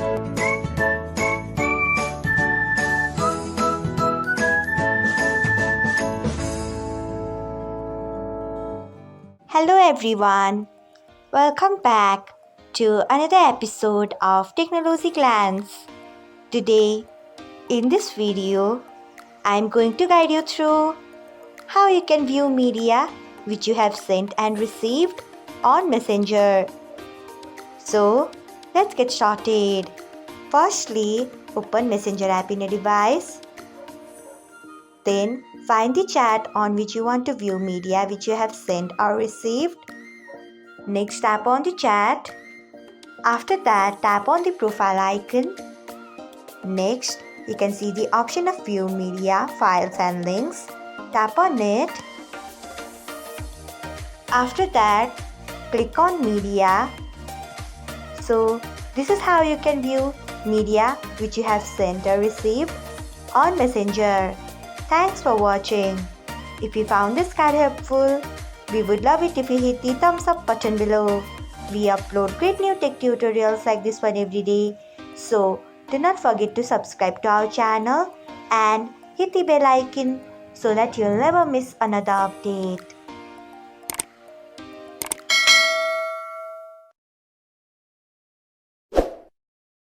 Hello everyone, welcome back to another episode of Technologyglance. Today, in this video, I am going to guide you through how you can view media which you have sent and received on Messenger. So, let's get started. Firstly, open Messenger app in a device. Then, find the chat on which you want to view media which you have sent or received. Next, tap on the chat. After that, tap on the profile icon. Next, you can see the option of view media, files and links. Tap on it. After that, click on media. So, this is how you can view media which you have sent or received on Messenger. Thanks for watching. If you found this guide helpful, we would love it if you hit the thumbs up button below. We upload great new tech tutorials like this one every day. So do not forget to subscribe to our channel and hit the bell icon so that you'll never miss another update.